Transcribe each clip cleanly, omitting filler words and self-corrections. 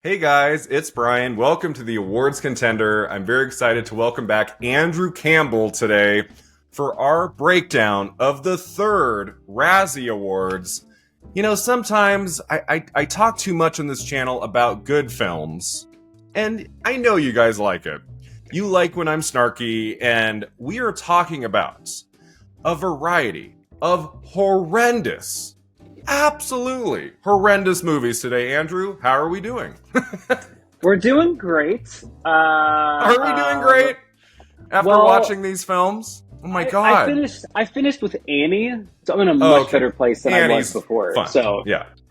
Hey guys, it's Brian. Welcome to the Awards Contender. I'm very excited to welcome back Andrew Campbell today for our breakdown of the third Razzie Awards. You know, sometimes I talk too much on this channel about good films, and I know you guys like it. You like when I'm snarky, and we are talking about a variety of horrendous, absolutely horrendous movies today. Andrew, how are we doing? We're doing great. Are we doing great after watching these films? Oh my god! I finished with Annie, so I'm in a much better place than I was before. Fun.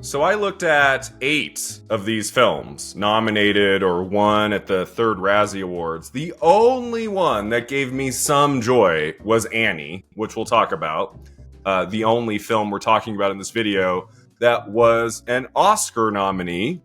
So I looked at 8 of these films nominated or won at the third Razzie Awards. The only one that gave me some joy was Annie, which we'll talk about. The only film we're talking about in this video that was an Oscar nominee.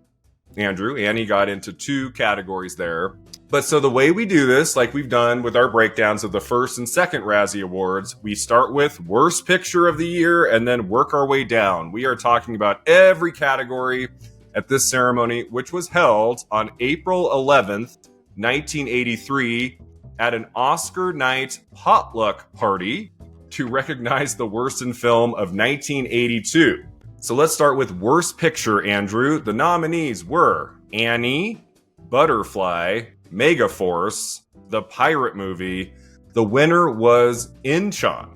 Andrew, Annie got into 2 categories there. But so the way we do this, like we've done with our breakdowns of the first and second Razzie Awards, we start with Worst Picture of the Year and then work our way down. We are talking about every category at this ceremony, which was held on April 11th, 1983, at an Oscar night potluck party to recognize the worst in film of 1982. So let's start with Worst Picture, Andrew. The nominees were Annie, Butterfly, Megaforce, The Pirate Movie. The winner was Inchon.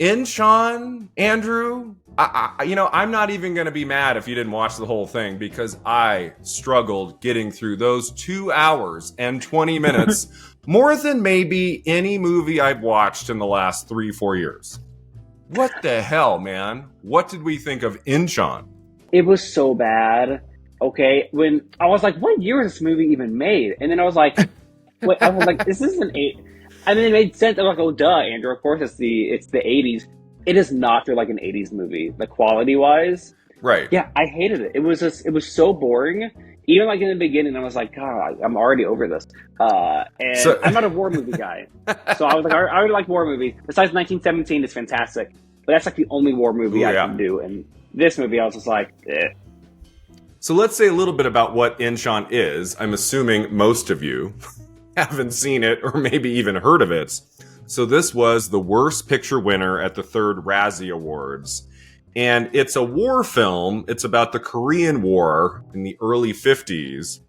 Inchon, Andrew, I'm not even going to be mad if you didn't watch the whole thing because I struggled getting through those 2 hours and 20 minutes more than maybe any movie I've watched in the last 3-4 years. What the hell, man? What did we think of Inchon? It was so bad. Okay, when I was like, what year is this movie even made? And then I was like, wait, I was like, this isn't 8. And then it made sense. I was like, oh, duh, Andrew. Of course, it's the 80s. It does not feel like an 80s movie, like quality-wise. Right. Yeah, I hated it. It was so boring. Even like in the beginning, I was like, God, I'm already over this. I'm not a war movie guy. So I was like, I already like war movies. Besides 1917 is fantastic. But that's like the only war movie I can do. And this movie, I was just like, eh. So let's say a little bit about what Inchon is. I'm assuming most of you haven't seen it or maybe even heard of it. So this was the Worst Picture winner at the third Razzie Awards. And it's a war film. It's about the Korean War in the early 50s.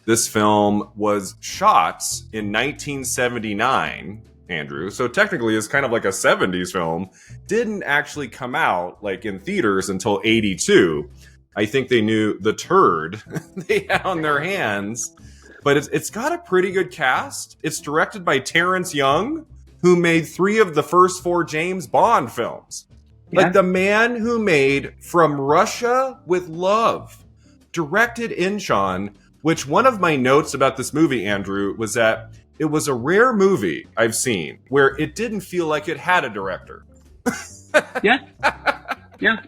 This film was shot in 1979, Andrew. So technically it's kind of like a 70s film. Didn't actually come out like in theaters until 82. I think they knew the turd they had on their hands. But it's got a pretty good cast. It's directed by Terrence Young, who made 3 of the first 4 James Bond films. Yeah. Like the man who made From Russia with Love directed Inchon, which one of my notes about this movie, Andrew, was that it was a rare movie I've seen where it didn't feel like it had a director. Yeah. Yeah.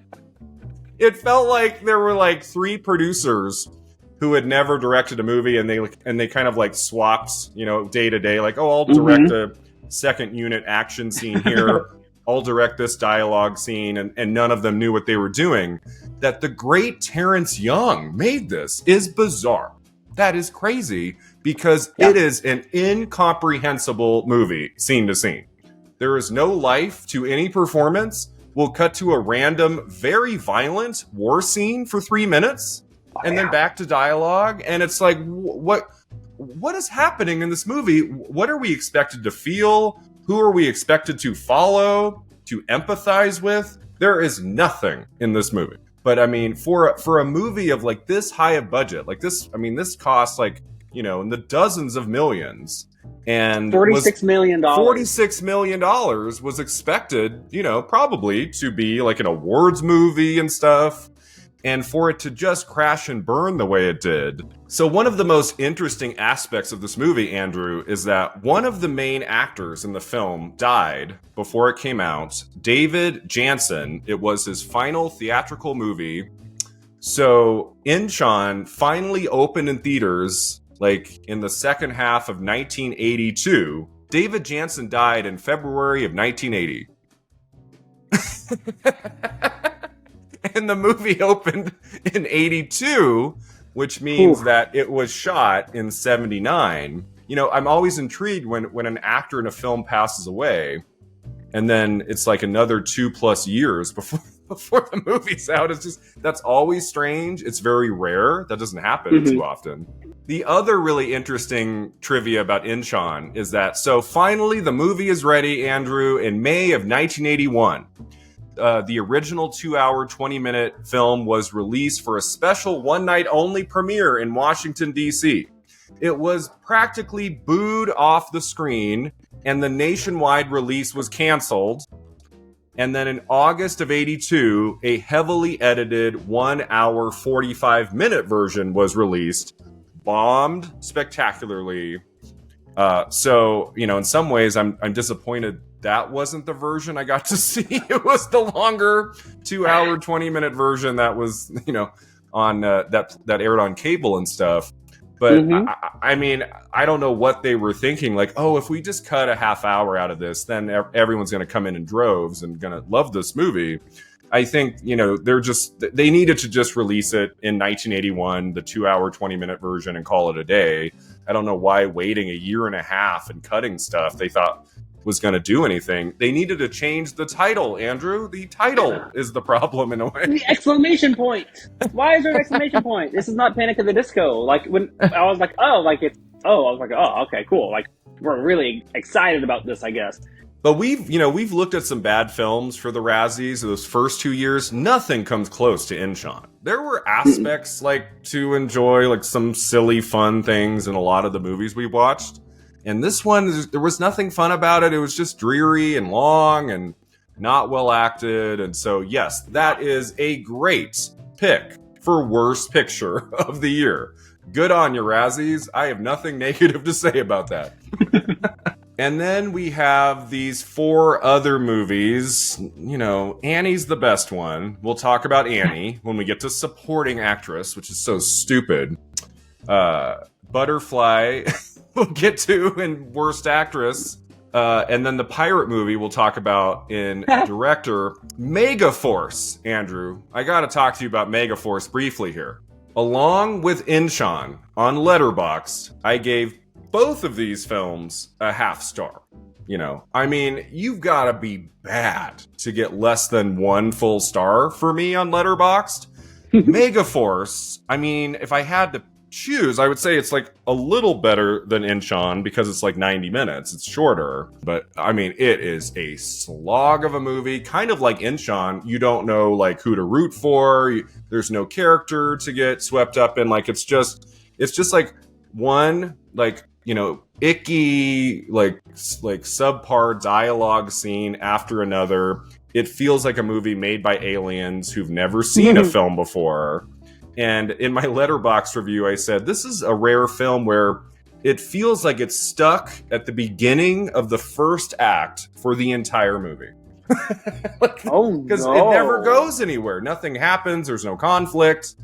It felt like there were like 3 producers who had never directed a movie and they kind of like swapped, day to day, like, oh, I'll direct a second unit action scene here. I'll direct this dialogue scene, and none of them knew what they were doing. That the great Terrence Young made this is bizarre. That is crazy because it is an incomprehensible movie, scene to scene. There is no life to any performance. We'll cut to a random, very violent war scene for 3 minutes, and then back to dialogue, and it's like, what is happening in this movie? What are we expected to feel? Who are we expected to follow, to empathize with? There is nothing in this movie. But I mean, for a movie of like this high a budget, like this, I mean, this costs like, in the dozens of millions. And $46 million. $46 million was expected, probably to be like an awards movie and stuff. And for it to just crash and burn the way it did. So one of the most interesting aspects of this movie, Andrew, is that one of the main actors in the film died before it came out. David Janssen. It was his final theatrical movie. So Inchon finally opened in theaters like in the second half of 1982. David Janssen died in February of 1980. And the movie opened in 82. which means that it was shot in 79. You know, I'm always intrigued when an actor in a film passes away, and then it's like another 2+ years before the movie's out. It's just, that's always strange. It's very rare. That doesn't happen too often. The other really interesting trivia about Inchon is that, so finally the movie is ready, Andrew, in May of 1981. The original 2-hour, 20-minute film was released for a special one-night-only premiere in Washington, D.C. It was practically booed off the screen, and the nationwide release was canceled. And then in August of 82, a heavily edited 1-hour, 45-minute version was released. Bombed spectacularly. So, you know, in some ways, I'm disappointed that wasn't the version I got to see. It was the longer 2-hour, 20-minute version that was, you know, on that aired on cable and stuff. But I mean, I don't know what they were thinking. Like, oh, if we just cut a half hour out of this, then everyone's going to come in droves and going to love this movie. I think, you know, they needed to just release it in 1981, the 2-hour, 20-minute version, and call it a day. I don't know why waiting a year and a half and cutting stuff they thought was going to do anything. They needed to change the title, Andrew. The title is the problem in a way. The exclamation point. Why is there an exclamation point? This is not Panic at the Disco. Like, when I was like, I was like, oh, okay, cool. Like, we're really excited about this, I guess. But we've looked at some bad films for the Razzies those first 2 years. Nothing comes close to Inchon. There were aspects like to enjoy, like some silly fun things in a lot of the movies we watched. And this one, there was nothing fun about it. It was just dreary and long and not well acted. And so, yes, that is a great pick for worst picture of the year. Good on you, Razzies. I have nothing negative to say about that. And then we have these 4 other movies. You know, Annie's the best one. We'll talk about Annie when we get to supporting actress, which is so stupid. Butterfly we'll get to in worst actress. And then the pirate movie we'll talk about in director. Megaforce, Andrew. I got to talk to you about Megaforce briefly here. Along with Inchon on Letterboxd, I gave both of these films a half star. You know, I mean, you've got to be bad to get less than 1 full star for me on Letterboxd. Megaforce, I mean, if I had to choose, I would say it's like a little better than Inchon because it's like 90 minutes. It's shorter, but I mean, it is a slog of a movie, kind of like Inchon. You don't know like who to root for. There's no character to get swept up in. Like, it's just like one, like, you know, icky, like subpar dialogue scene after another. It feels like a movie made by aliens who've never seen a film before. And in my Letterboxd review, I said, this is a rare film where it feels like it's stuck at the beginning of the first act for the entire movie. Because it never goes anywhere. Nothing happens. There's no conflict.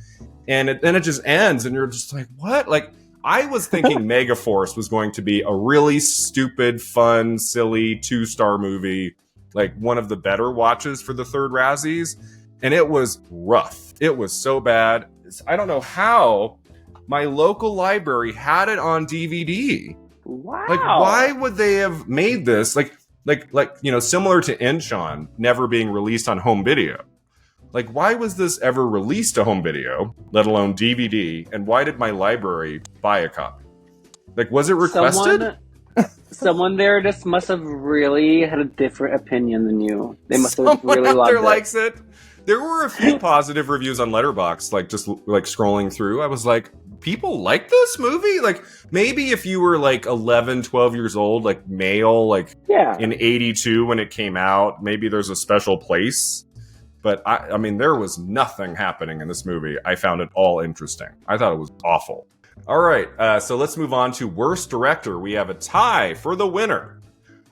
And then it just ends. And you're just like, what? Like, I was thinking Megaforce was going to be a really stupid, fun, silly 2-star movie. Like one of the better watches for the third Razzies. And it was rough. It was so bad. I don't know how my local library had it on DVD. Wow. Like, why would they have made this? Like, you know, similar to Inchon never being released on home video. Like, why was this ever released to home video, let alone DVD? And why did my library buy a copy? Like, was it requested? Someone there just must have really had a different opinion than you. They must have really loved it. Likes it. There were a few positive reviews on Letterboxd, like just like scrolling through. I was like, people like this movie? Like, maybe if you were like 11, 12 years old, like male, like in 82 when it came out, maybe there's a special place. But I mean, there was nothing happening in this movie. I found it all interesting. I thought it was awful. All right, so let's move on to worst director. We have a tie for the winner.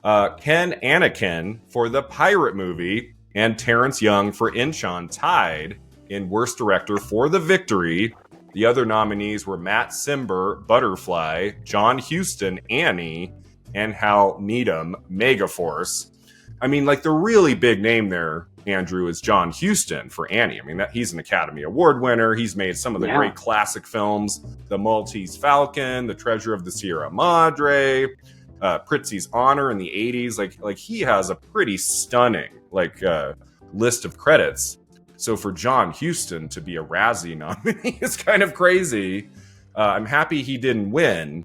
Ken Anakin for the pirate movie. And Terrence Young for Inchon tied in Worst Director for the victory. The other nominees were Matt Cimber, Butterfly, John Huston, Annie, and Hal Needham, Megaforce. I mean, like, the really big name there Andrew, is John Huston for Annie. I mean, he's an Academy Award winner. He's made some of the great classic films, The Maltese Falcon, The Treasure of the Sierra Madre, Prizzi's Honor in the 80s. Like he has a pretty stunning list of credits. So for John Huston to be a Razzie nominee is kind of crazy. I'm happy he didn't win.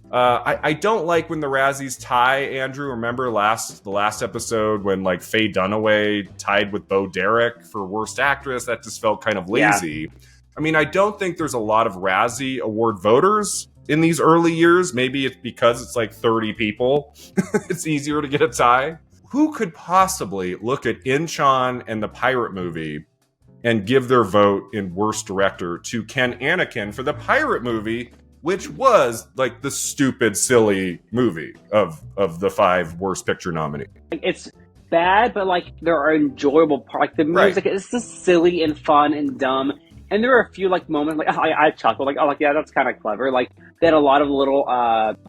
I don't like when the Razzies tie, Andrew. Remember the last episode when like Faye Dunaway tied with Bo Derek for Worst Actress? That just felt kind of lazy. Yeah. I mean, I don't think there's a lot of Razzie Award voters in these early years. Maybe it's because it's like 30 people. It's easier to get a tie. Who could possibly look at Inchon and the Pirate movie and give their vote in Worst Director to Ken Anakin for the Pirate movie, which was like the stupid, silly movie of the 5 Worst Picture nominees? It's bad, but like there are enjoyable parts. Like the music is just silly and fun and dumb. And there are a few like moments like I chuckled like yeah, that's kind of clever. Like they had a lot of little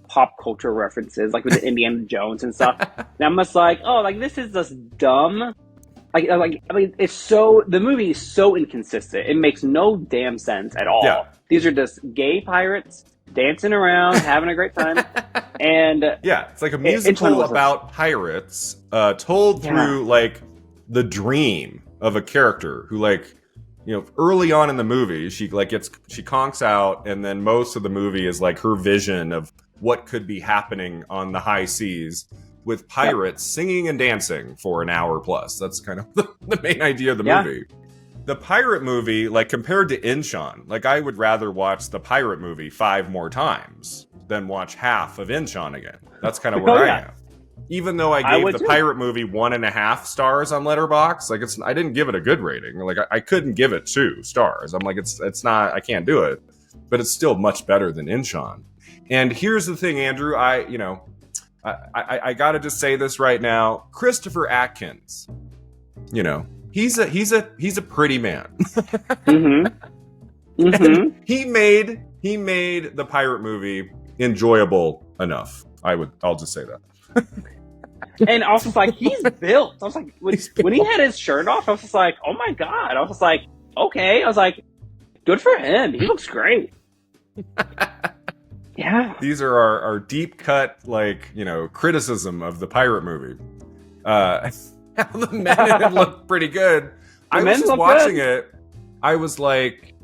pop culture references like with Indiana Jones and stuff. And I'm just like, oh, like this is just dumb. I mean, it's so, the movie is so inconsistent. It makes no damn sense at all. Yeah. These are just gay pirates dancing around, having a great time. And yeah, it's like a musical about pirates told through like the dream of a character who like, you know, early on in the movie, she conks out, and then most of the movie is like her vision of what could be happening on the high seas with pirates singing and dancing for an hour plus. That's kind of the main idea of the movie. The Pirate movie, like compared to Inchon, like I would rather watch the Pirate movie 5 more times than watch half of Inchon again. That's kind of where I am. Even though I gave the Pirate movie 1.5 stars on Letterboxd, like I didn't give it a good rating. Like I couldn't give it 2 stars. I'm like, it's not, I can't do it. But it's still much better than Inchon. And here's the thing, Andrew, I gotta just say this right now. Christopher Atkins, you know, he's a pretty man. Mm-hmm. Mm-hmm. He made the Pirate movie enjoyable enough. I'll just say that. And I was just like, he's built. I was like, when he had his shirt off, I was just like, oh my God. I was just like, okay. I was like, good for him. He looks great. Yeah. These are our deep cut, like, you know, criticism of the Pirate movie. The men in it look pretty good. I was just watching it. I was like,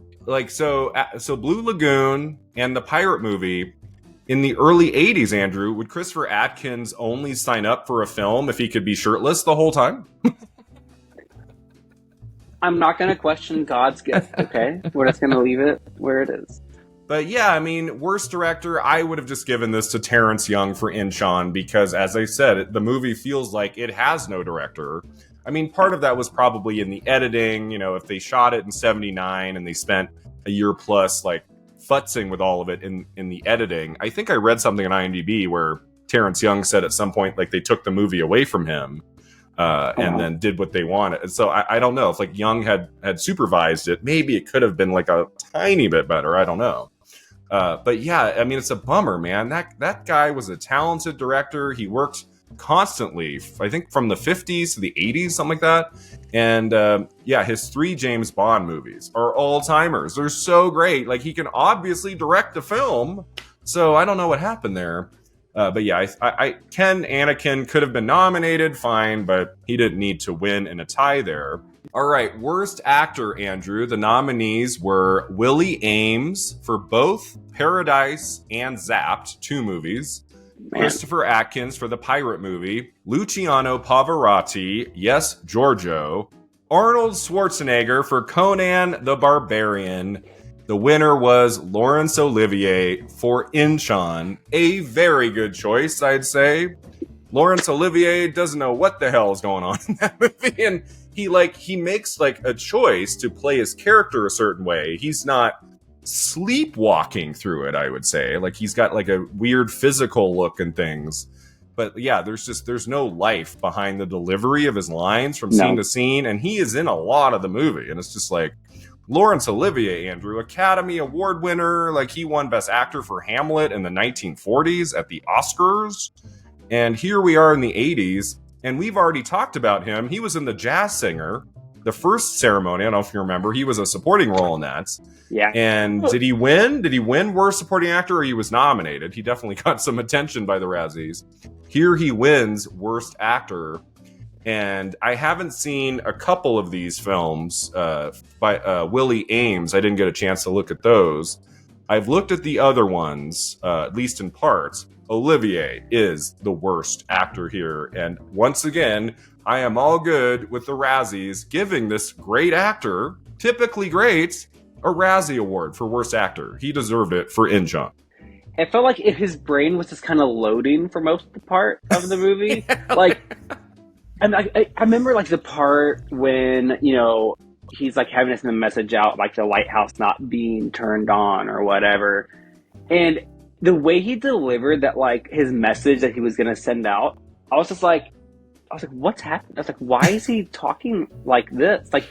so Blue Lagoon and the Pirate movie in the early 80s, Andrew, would Christopher Atkins only sign up for a film if he could be shirtless the whole time? I'm not going to question God's gift, okay? We're just going to leave it where it is. But yeah, I mean, worst director, I would have just given this to Terrence Young for Inchon because, as I said, the movie feels like it has no director. I mean, part of that was probably in the editing. You know, if they shot it in 79 and they spent a year plus, like, futzing with all of it in the editing. I think I read something on IMDb where Terrence Young said at some point, like, they took the movie away from him and then did what they wanted. And so I don't know if, like, Young had supervised it. Maybe it could have been, like, a tiny bit better. I don't know. But yeah, I mean, it's a bummer, man. That guy was a talented director. He worked constantly, I think from the 50s to the 80s, something like that. And yeah, his 3 James Bond movies are all-timers. They're so great. Like, he can obviously direct a film. So I don't know what happened there. But yeah, Ken Anakin could have been nominated, fine, but he didn't need to win in a tie there. All right, worst actor, Andrew. The nominees were Willie Ames for both Paradise and Zapped, 2 movies. Man. Christopher Atkins for the Pirate movie. Luciano Pavarotti, yes, Giorgio. Arnold Schwarzenegger for Conan the Barbarian. The winner was Laurence Olivier for Inchon. A very good choice, I'd say. Laurence Olivier doesn't know what the hell is going on in that movie, and he makes like a choice to play his character a certain way. He's not sleepwalking through it, I would say. Like, he's got like a weird physical look and things. But yeah, there's no life behind the delivery of his lines from scene to scene, and he is in a lot of the movie, and it's just like Laurence Olivier, Andrew, Academy Award winner, like he won Best Actor for Hamlet in the 1940s at the Oscars. And here we are in the 80s, And we've already talked about him. He was in The Jazz Singer, the first ceremony. I don't know if you remember. He was a supporting role in that. Yeah. And did he win? Did he win Worst Supporting Actor, or he was nominated? He definitely got some attention by the Razzies. Here he wins Worst Actor. And I haven't seen a couple of these films by Willie Ames. I didn't get a chance to look at those. I've looked at the other ones, at least in parts. Olivier is the worst actor here. And once again, I am all good with the Razzies giving this great actor, typically great, a Razzie Award for Worst Actor. He deserved it for Inchon. It felt like if his brain was just kind of loading for most of the part of the movie. And I remember like the part when, you know, he's like having to send a message out, like the lighthouse not being turned on or whatever. And the way he delivered that, like his message that he was going to send out, I was like, what's happening? I was like, why is he talking like this? Like,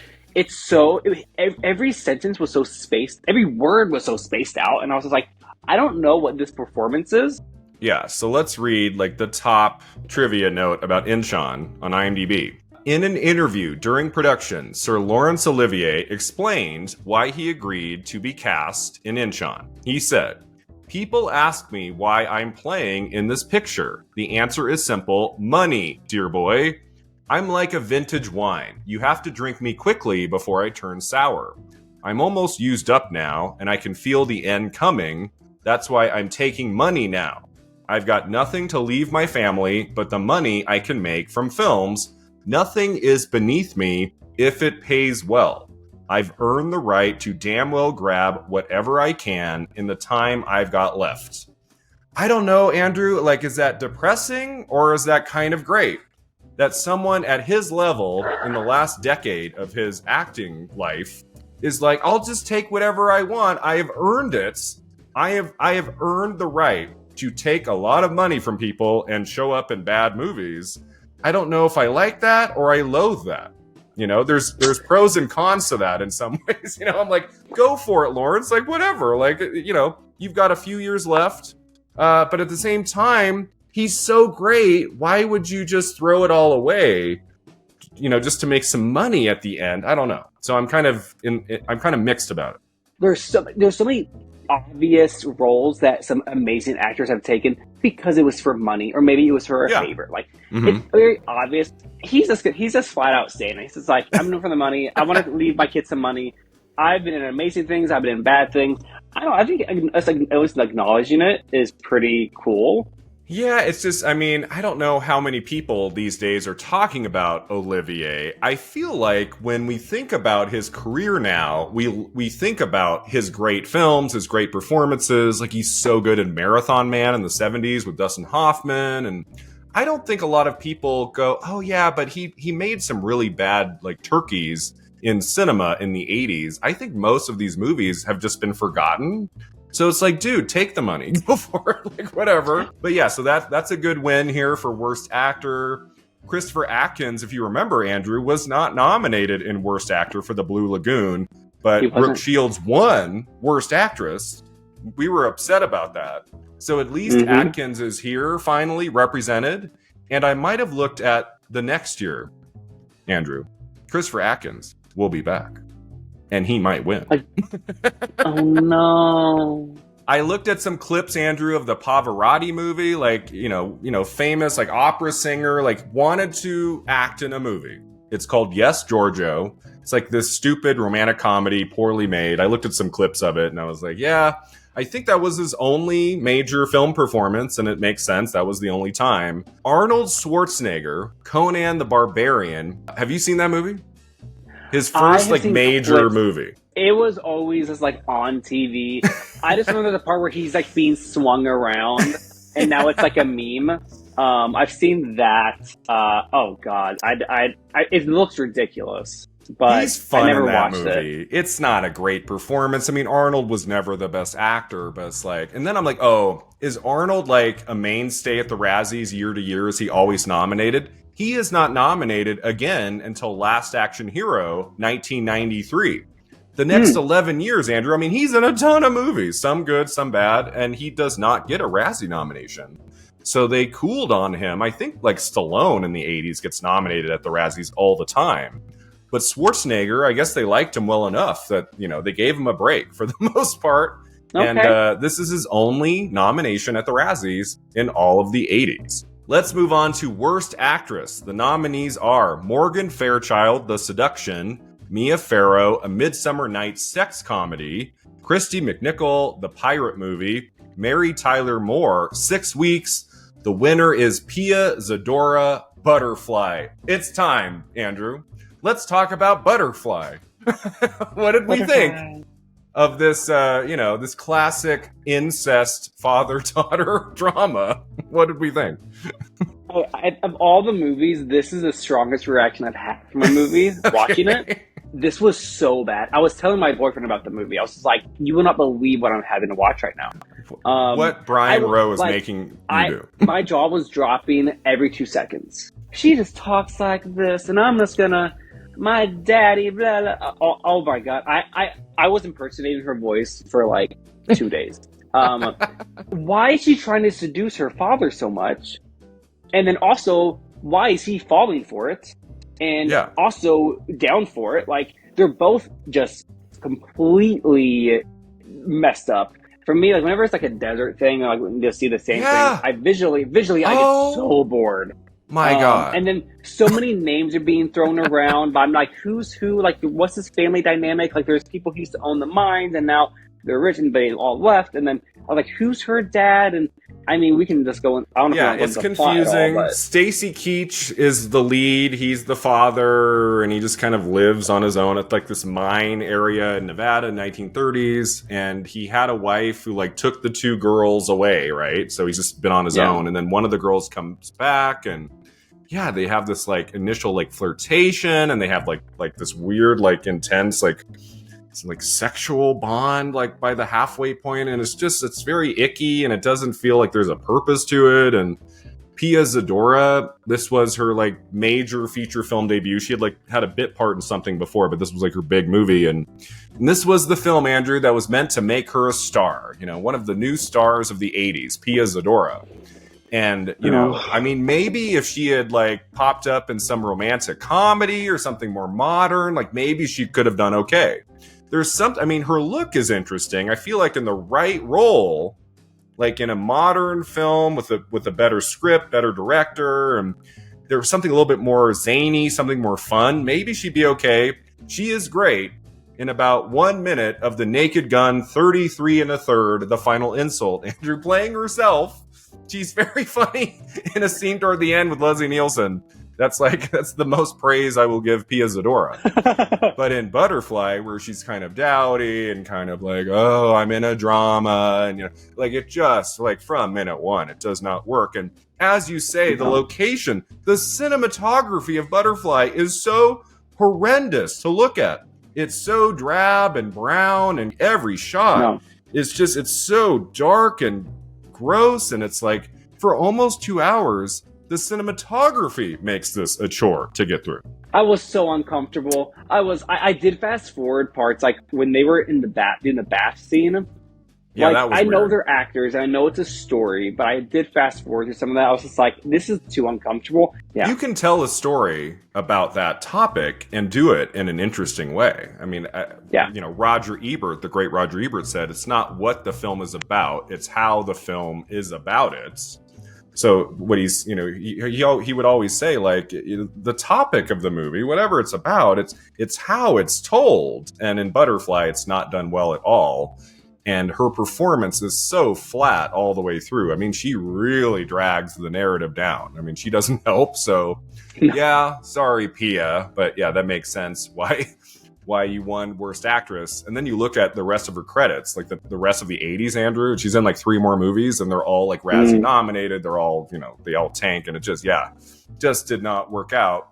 every sentence was so spaced. Every word was so spaced out. And I was just like, I don't know what this performance is. Yeah, so let's read like the top trivia note about Inchon on IMDb. In an interview during production, Sir Laurence Olivier explained why he agreed to be cast in Inchon. He said, "People ask me why I'm playing in this picture. The answer is simple: money, dear boy. I'm like a vintage wine. You have to drink me quickly before I turn sour. I'm almost used up now, and I can feel the end coming. That's why I'm taking money now. I've got nothing to leave my family but the money I can make from films. Nothing is beneath me if it pays well. I've earned the right to damn well grab whatever I can in the time I've got left." I don't know, Andrew, like, is that depressing or is that kind of great? That someone at his level in the last decade of his acting life is like, I'll just take whatever I want. I have earned it. I have earned the right to take a lot of money from people and show up in bad movies. I don't know if I like that or I loathe that. You know, there's pros and cons to that in some ways. You know, I'm like, go for it, Lawrence. Like, whatever. Like, you know, you've got a few years left. But at the same time, he's so great. Why would you just throw it all away, you know, just to make some money at the end? I don't know. So I'm kind of mixed about it. There's so many obvious roles that some amazing actors have taken because it was for money, or maybe it was for a favor. Like, It's very obvious. He's just flat out saying it. He's just like, I'm doing it for the money. I want to leave my kids some money. I've been in amazing things. I've been in bad things. I think it's like, at least acknowledging it is pretty cool. Yeah, it's just, I mean, I don't know how many people these days are talking about Olivier. I feel like when we think about his career now, we think about his great films, his great performances. Like, he's so good in Marathon Man in the 70s with Dustin Hoffman. And I don't think a lot of people go, oh yeah, but he made some really bad, like, turkeys in cinema in the 80s. I think most of these movies have just been forgotten. So it's like, dude, take the money, go for it, like, whatever. But yeah, so that's a good win here for Worst Actor. Christopher Atkins, if you remember, Andrew, was not nominated in Worst Actor for The Blue Lagoon, but Brooke Shields won Worst Actress. We were upset about that. So at least Atkins is here, finally represented. And I might have looked at the next year, Andrew. Christopher Atkins will be back. And he might win. Oh, no. I looked at some clips, Andrew, of the Pavarotti movie, like, you know, famous, like, opera singer, like, wanted to act in a movie. It's called Yes, Giorgio. It's like this stupid romantic comedy, poorly made. I looked at some clips of it, and I was like, yeah, I think that was his only major film performance, and it makes sense. That was the only time. Arnold Schwarzenegger, Conan the Barbarian. Have you seen that movie? His first, like, major movie. It was always just, like, on TV. I just remember the part where he's, like, being swung around, and now it's, like, a meme. I've seen that. Oh, God. It looks ridiculous. But he's fun I never in that watched movie. it. It's not a great performance. I mean, Arnold was never the best actor, but it's like... And then I'm like, oh, is Arnold, like, a mainstay at the Razzies year to year? Is he always nominated? He is not nominated again until Last Action Hero, 1993. The next 11 years, Andrew, I mean, he's in a ton of movies, some good, some bad, and he does not get a Razzie nomination. So they cooled on him. I think like Stallone in the 80s gets nominated at the Razzies all the time. But Schwarzenegger, I guess they liked him well enough that, they gave him a break for the most part. Okay. And this is his only nomination at the Razzies in all of the 80s. Let's move on to Worst Actress. The nominees are Morgan Fairchild, The Seduction, Mia Farrow, A Midsummer Night's Sex Comedy, Christy McNichol, The Pirate Movie, Mary Tyler Moore, 6 Weeks. The winner is Pia Zadora, Butterfly. It's time, Andrew. Let's talk about Butterfly. What did we think of this, this classic incest father-daughter drama? What did we think? Of all the movies, this is the strongest reaction I've had from a movie watching it. This was so bad. I was telling my boyfriend about the movie. I was just like, you will not believe what I'm having to watch right now. What Brian Rowe is making you do. My jaw was dropping every 2 seconds. She just talks like this, and I'm just gonna... My daddy, blah, blah. Oh my God. I was impersonating her voice for like 2 days. Why is she trying to seduce her father so much? And then also, why is he falling for it? And also down for it? Like, they're both just completely messed up. For me, like, whenever it's like a desert thing, like, you'll see the same thing. I visually, I get so bored. My God. And then so many names are being thrown around, but I'm like, who's who? Like, what's this family dynamic? Like, there's people who used to own the mines, and now they're rich, and they all left. And then I was like, who's her dad? And I mean, we can just go in. I don't know. It's confusing. Stacy Keach is the lead. He's the father, and he just kind of lives on his own at like this mine area in Nevada in 1930s. And he had a wife who like took the 2 girls away, right? So he's just been on his own. And then one of the girls comes back, and they have this like initial like flirtation, and they have like this weird like intense like sexual bond like by the halfway point, and it's very icky, and it doesn't feel like there's a purpose to it. And Pia Zadora, this was her like major feature film debut. She had like had a bit part in something before, but this was like her big movie, and this was the film, Andrew, that was meant to make her a star, one of the new stars of the 80s, Pia Zadora. And, I mean, maybe if she had like popped up in some romantic comedy or something more modern, like maybe she could have done okay. There's her look is interesting. I feel like in the right role, like in a modern film with a better script, better director, and there was something a little bit more zany, something more fun, maybe she'd be okay. She is great in about 1 minute of The Naked Gun, 33 1/3, The Final Insult. Andrew playing herself. She's very funny in a scene toward the end with Leslie Nielsen. That's the most praise I will give Pia Zadora. But in Butterfly, where she's kind of dowdy and kind of like, oh, I'm in a drama, and it just like from minute 1, it does not work. And as you say, the location, the cinematography of Butterfly is so horrendous to look at. It's so drab and brown, and every shot it's so dark and gross, and it's like for almost 2 hours the cinematography makes this a chore to get through. I was so uncomfortable. I did fast forward parts, like when they were in the bath scene. Yeah, that was I know weird. they're actors, I know it's a story, but I did fast forward through some of that. I was just like, this is too uncomfortable. Yeah. You can tell a story about that topic and do it in an interesting way. I mean, Roger Ebert, the great Roger Ebert, said it's not what the film is about, it's how the film is about it. So what he's, he would always say, like, the topic of the movie, whatever it's about, it's how it's told. And in Butterfly, it's not done well at all. And her performance is so flat all the way through. I mean, she really drags the narrative down. I mean, she doesn't help. So, yeah, sorry, Pia. But yeah, that makes sense why you won Worst Actress. And then you look at the rest of her credits, like the rest of the 80s, Andrew. She's in like 3 more movies, and they're all like Razzie nominated. They're all, they all tank. And it just did not work out.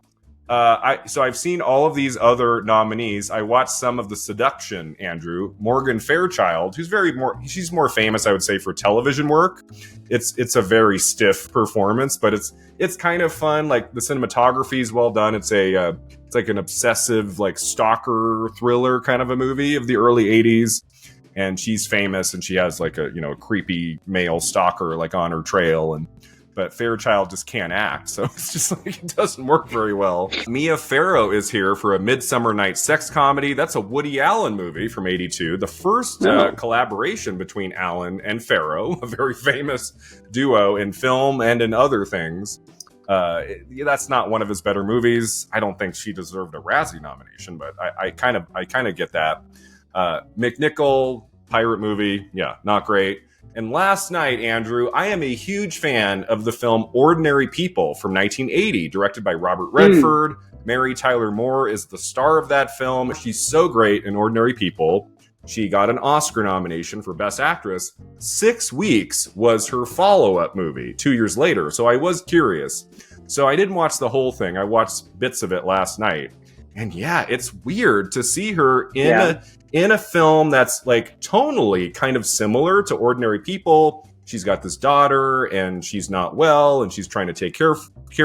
So I've seen all of these other nominees. I watched some of The Seduction, Andrew. Morgan Fairchild, who's she's more famous, I would say, for television work. It's a very stiff performance, but it's kind of fun. Like, the cinematography is well done. It's like an obsessive, like, stalker thriller kind of a movie of the early 80s. And she's famous, and she has like a creepy male stalker like on her trail. And but Fairchild just can't act, so it's just like it doesn't work very well. Mia Farrow is here for A Midsummer Night's Sex Comedy. That's a Woody Allen movie from '82, the first collaboration between Allen and Farrow, a very famous duo in film and in other things. That's not one of his better movies. I don't think she deserved a Razzie nomination, but I kind of get that. McNichol, pirate movie, yeah, not great. And last night, Andrew, I am a huge fan of the film Ordinary People from 1980, directed by Robert Redford. Mary Tyler Moore is the star of that film. She's so great in Ordinary People. She got an Oscar nomination for Best Actress. 6 Weeks was her follow-up movie 2 years later, so I was curious. So I didn't watch the whole thing. I watched bits of it last night. And yeah, it's weird to see her in a film that's like tonally kind of similar to Ordinary People. She's got this daughter and she's not well and she's trying to take care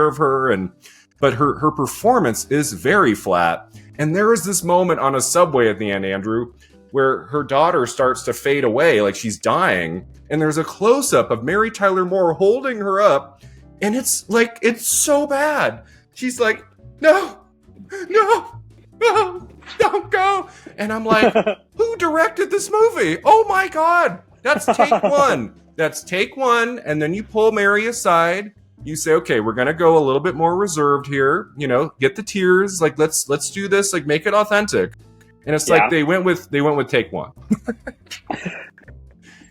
of her, but her performance is very flat. And there is this moment on a subway at the end, Andrew, where her daughter starts to fade away like she's dying, and there's a close-up of Mary Tyler Moore holding her up, and it's so bad. She's like, no, don't go. And I'm like, who directed this movie? Oh my God, that's take one. That's take one, and then you pull Mary aside. You say, okay, we're gonna go a little bit more reserved here. You know, get the tears. Like, let's do this. Like, make it authentic. And it's like they went with take one.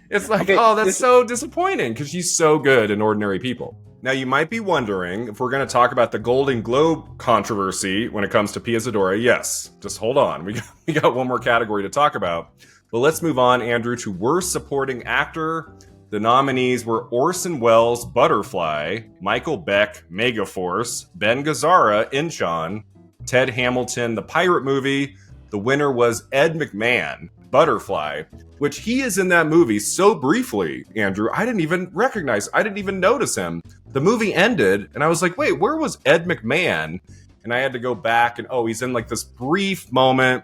It's like, that's so disappointing because she's so good in Ordinary People. Now, you might be wondering if we're going to talk about the Golden Globe controversy when it comes to Pia Zadora. Yes, just hold on. We got one more category to talk about. But let's move on, Andrew, to Worst Supporting Actor. The nominees were Orson Welles, Butterfly, Michael Beck, Megaforce, Ben Gazzara, Inchon, Ted Hamilton, The Pirate Movie. The winner was Ed McMahon, Butterfly, which he is in that movie so briefly, Andrew. I didn't even notice him. The movie ended, and I was like, wait, where was Ed McMahon? And I had to go back, and he's in like this brief moment.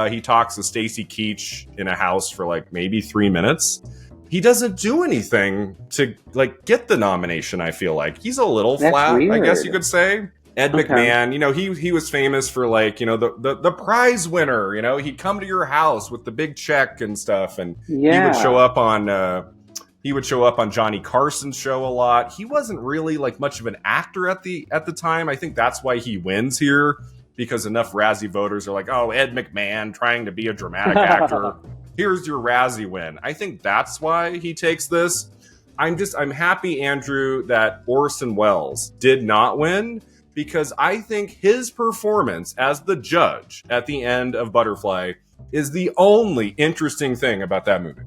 He talks to Stacy Keach in a house for like maybe 3 minutes. He doesn't do anything to like get the nomination, I feel like. He's a little flat, weird. I guess you could say. Ed McMahon, you know, he was famous for like, you know, the prize winner, you know, he'd come to your house with the big check and stuff, and he would show up on Johnny Carson's show a lot. He wasn't really like much of an actor at the time. I think that's why he wins here, because enough Razzie voters are like, oh, Ed McMahon trying to be a dramatic actor. Here's your Razzie win. I think that's why he takes this. I'm happy, Andrew, that Orson Welles did not win, because I think his performance as the judge at the end of Butterfly is the only interesting thing about that movie.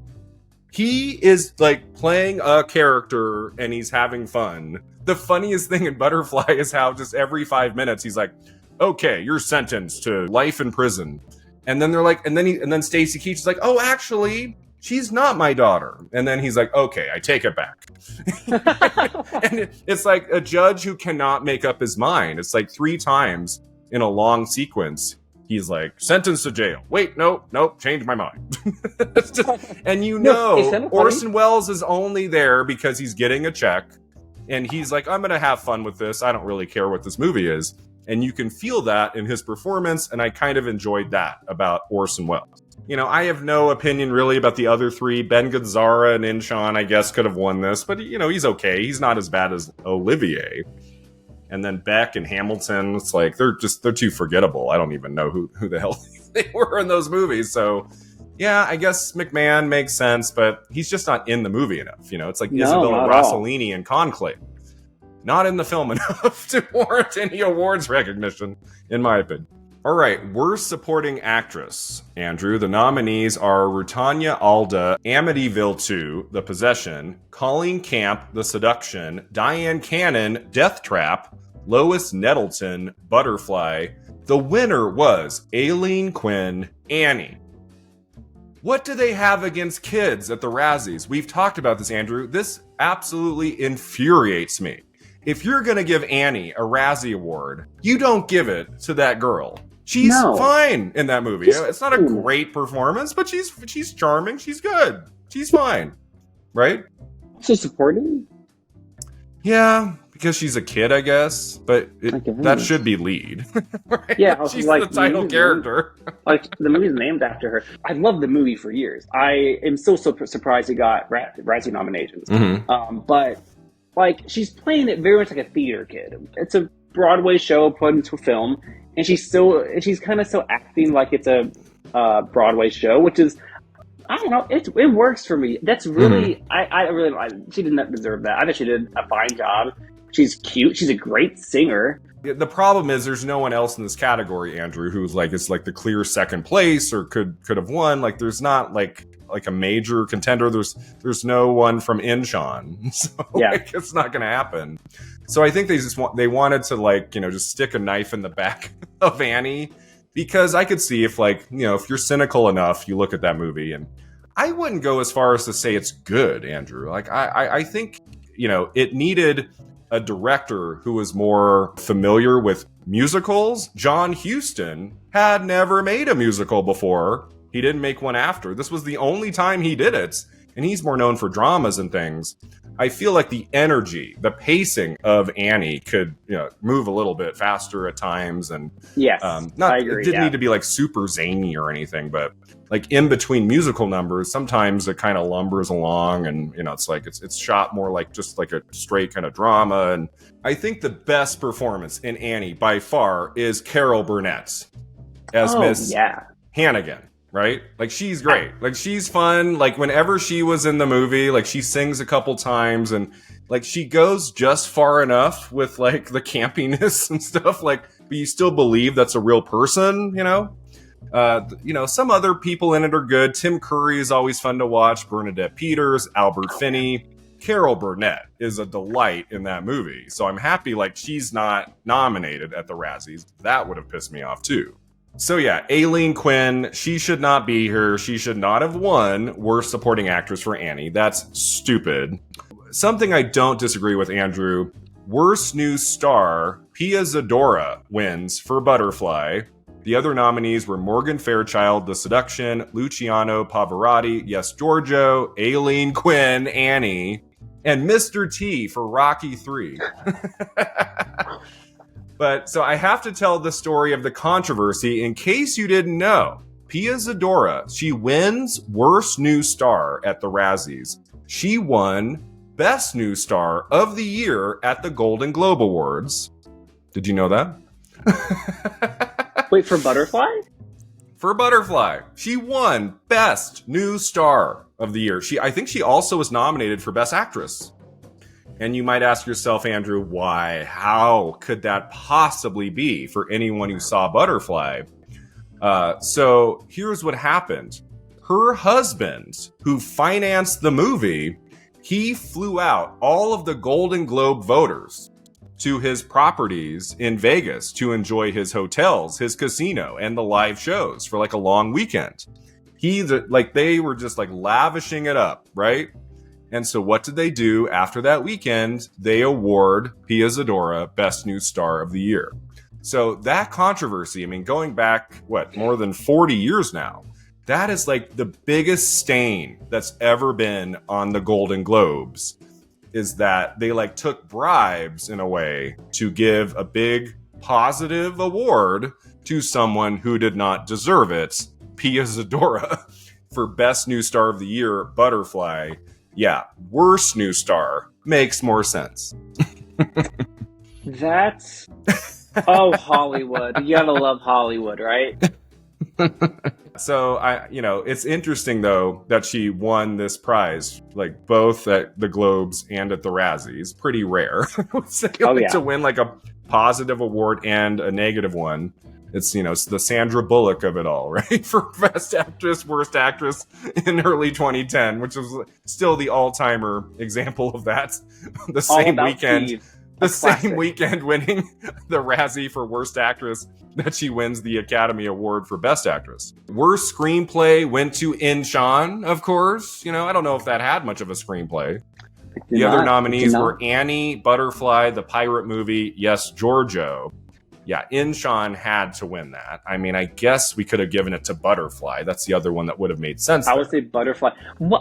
He is like playing a character and he's having fun. The funniest thing in Butterfly is how just every 5 minutes he's like, okay, you're sentenced to life in prison. And then they're like, and then Stacy Keach is like, oh, actually, she's not my daughter. And then he's like, okay, I take it back. And it's like a judge who cannot make up his mind. It's like 3 times in a long sequence. He's like, sentenced to jail. Wait, nope, changed my mind. And you know, Orson Welles is only there because he's getting a check. And he's like, I'm going to have fun with this. I don't really care what this movie is. And you can feel that in his performance. And I kind of enjoyed that about Orson Welles. You know, I have no opinion really about the other 3. Ben Gazzara and Inchon, I guess, could have won this. But, you know, he's okay. He's not as bad as Olivier. And then Beck and Hamilton, it's like, they're too forgettable. I don't even know who the hell they were in those movies. So, yeah, I guess McMahon makes sense, but he's just not in the movie enough. You know, it's like Isabella Rossellini in Conclave. Not in the film enough to warrant any awards recognition, in my opinion. All right, Worst Supporting Actress, Andrew. The nominees are Rutanya Alda, Amityville 2, The Possession, Colleen Camp, The Seduction, Diane Cannon, Death Trap, Lois Nettleton, Butterfly. The winner was Aileen Quinn, Annie. What do they have against kids at the Razzies? We've talked about this, Andrew. This absolutely infuriates me. If you're going to give Annie a Razzie Award, you don't give it to that girl. She's fine in that movie. It's not a great performance, but she's charming. She's good. She's fine. Right? So supporting? Yeah, because she's a kid, I guess. But that should be lead. Right? Yeah, She's the title character. Like, the movie's named after her. I loved the movie for years. I am still so surprised it got Razzie nominations. But, like, she's playing it very much like a theater kid. It's a Broadway show put into a film, and she's kind of still acting like it's a Broadway show, which is, I don't know, it works for me. That's really, I really, she did not deserve that. I think she did a fine job. She's cute. She's a great singer. The problem is there's no one else in this category, Andrew, who's like, it's like the clear second place or could have won. Like, there's not like a major contender. There's no one from Incheon. So like, it's not going to happen. So I think they wanted to, like, you know, just stick a knife in the back of Annie, because I could see if, like, you know, if you're cynical enough, you look at that movie, and I wouldn't go as far as to say it's good, Andrew. Like, I think, you know, it needed a director who was more familiar with musicals. John Huston had never made a musical before. He didn't make one after. This was the only time he did it, and he's more known for dramas and things. I feel like the energy, the pacing of Annie could, you know, move a little bit faster at times, and I agree. It didn't need to be like super zany or anything, but like in between musical numbers, sometimes it kind of lumbers along, and, you know, it's like it's shot more like just like a straight kind of drama. And I think the best performance in Annie by far is Carol Burnett as Miss Hannigan. Right? Like, she's great. Like, she's fun. Like, whenever she was in the movie, like, she sings a couple times, and, like, she goes just far enough with, like, the campiness and stuff, like, but you still believe that's a real person, you know? You know, some other people in it are good. Tim Curry is always fun to watch. Bernadette Peters, Albert Finney. Carol Burnett is a delight in that movie. So I'm happy, like, she's not nominated at the Razzies. That would have pissed me off, too. So yeah, Aileen Quinn, she should not be here. She should not have won Worst Supporting Actress for Annie. That's stupid. Something I don't disagree with, Andrew. Worst New Star, Pia Zadora wins for Butterfly. The other nominees were Morgan Fairchild, The Seduction, Luciano Pavarotti, Yes Giorgio, Aileen Quinn, Annie, and Mr. T for Rocky 3. But so I have to tell the story of the controversy in case you didn't know. Pia Zadora, she wins Worst New Star at the Razzies. She won Best New Star of the Year at the Golden Globe Awards. Did you know that? Wait, for Butterfly? For Butterfly. She won Best New Star of the Year. I think she also was nominated for Best Actress. And you might ask yourself, Andrew, why? How could that possibly be for anyone who saw Butterfly? So here's what happened. Her husband, who financed the movie, he flew out all of the Golden Globe voters to his properties in Vegas to enjoy his hotels, his casino, and the live shows for like a long weekend. They were just like lavishing it up, right? And so what did they do after that weekend? They award Pia Zadora Best New Star of the Year. So that controversy, I mean, going back, more than 40 years now, that is like the biggest stain that's ever been on the Golden Globes, is that they like took bribes in a way to give a big positive award to someone who did not deserve it. Pia Zadora for Best New Star of the Year, Butterfly. Yeah, Worst New Star makes more sense. That's Hollywood. You gotta love Hollywood, right? So it's interesting though that she won this prize, like both at the Globes and at the Razzies. Pretty rare, I would say, to win like a positive award and a negative one. It's, it's the Sandra Bullock of it all, right? For Best Actress, Worst Actress in early 2010, which is still the all-timer example of that. The same weekend winning the Razzie for Worst Actress that she wins the Academy Award for Best Actress. Worst Screenplay went to Incheon, of course. I don't know if that had much of a screenplay. The other nominees were Annie, Butterfly, The Pirate Movie, Yes Giorgio. Yeah, Incheon had to win that. I mean, I guess we could have given it to Butterfly. That's the other one that would have made sense. I would say Butterfly.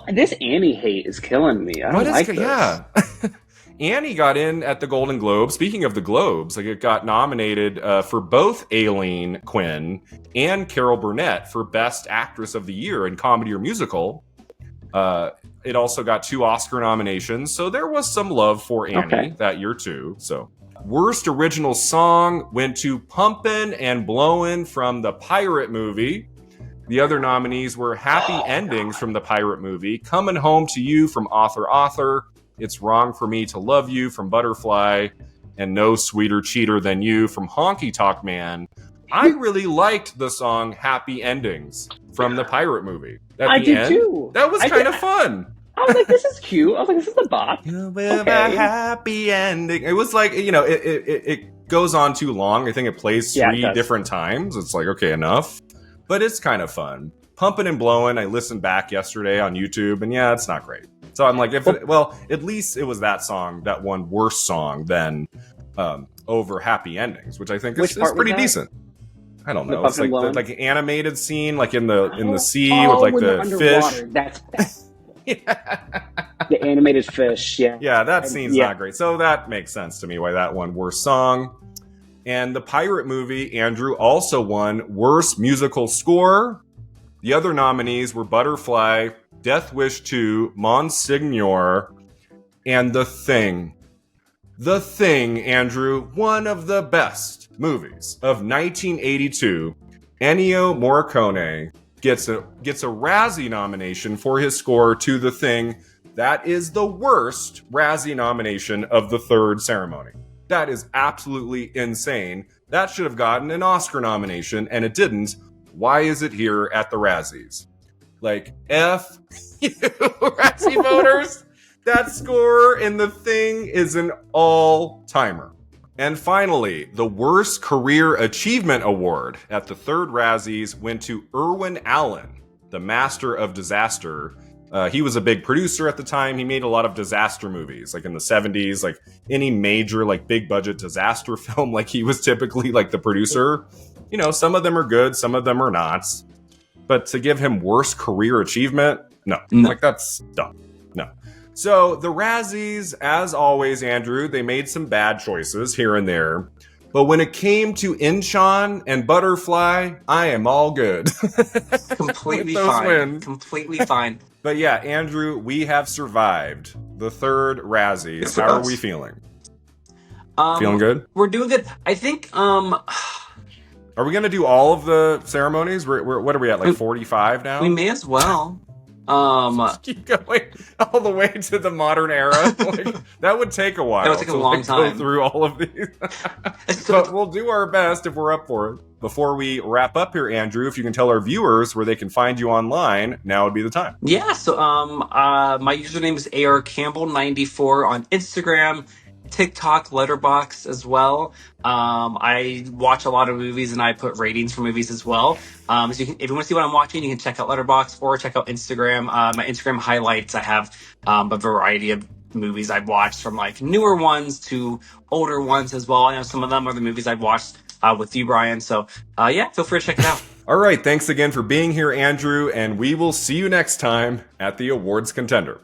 This Annie hate is killing me. I don't like this. Yeah. Annie got in at the Golden Globe. Speaking of the Globes, like it got nominated for both Aileen Quinn and Carol Burnett for Best Actress of the Year in Comedy or Musical. It also got 2 Oscar nominations, so there was some love for Annie that year too. So, Worst Original Song went to Pumpin' and Blowin' from the Pirate movie. The other nominees were Happy Endings from the Pirate movie, Coming Home to You from Author, It's Wrong for Me to Love You from Butterfly, and No Sweeter Cheater Than You from Honky Tonk Man. I really liked the song Happy Endings from the Pirate movie. I did too. That was kind of fun. I was like, this is cute. I was like, this is the bop. With a happy ending. It was like, you know, it goes on too long. I think it plays 3 different times. It's like, okay, enough. But it's kind of fun. Pumpin' and Blowin', I listened back yesterday on YouTube, and yeah, it's not great. So I'm like, at least it was that song that won worse song than over Happy Endings, which I think is pretty decent. I don't know. It's like an animated scene, like in the sea with like the fish. That's the animated fish. Yeah, that scene's not great. So that makes sense to me why that won worst song. And the Pirate movie, Andrew, also won worst musical score. The other nominees were Butterfly, Death Wish 2, Monsignor, and The Thing. The Thing, Andrew, one of the best movies of 1982. Ennio Morricone gets a Razzie nomination for his score to The Thing. That is the worst Razzie nomination of the 3rd ceremony. That is absolutely insane. That should have gotten an Oscar nomination, and it didn't. Why is it here at the Razzies? Like, F you, Razzie voters! That score in The Thing is an all-timer. And finally, the Worst Career Achievement Award at the 3rd Razzies went to Irwin Allen, the master of disaster. He was a big producer at the time. He made a lot of disaster movies, like in the 70s, like any major, like big budget disaster film, like he was typically like the producer. You know, some of them are good, some of them are not. But to give him worst career achievement, no. Like that's dumb. No. So the Razzies, as always, Andrew, they made some bad choices here and there. But when it came to Inchon and Butterfly, I am all good. Completely fine. Wins. Completely fine. But yeah, Andrew, we have survived the 3rd Razzies. How are we feeling? Feeling good? We're doing good. I think, Are we going to do all of the ceremonies? We're what are we at, like 45 now? We may as well. Just keep going all the way to the modern era. Like, that would take a while. That would take a long time. Go through all of these. But we'll do our best if we're up for it. Before we wrap up here, Andrew, if you can tell our viewers where they can find you online, now would be the time. Yeah, so my username is ARCampbell94 on Instagram, TikTok, Letterboxd as well. I watch a lot of movies and I put ratings for movies as well. So if you want to see what I'm watching, you can check out Letterboxd or check out Instagram. My Instagram highlights, I have a variety of movies I've watched, from like newer ones to older ones as well. I know some of them are the movies I've watched with you, Brian. So yeah, feel free to check it out. All right, thanks again for being here, Andrew, and we will see you next time at the Awards Contender.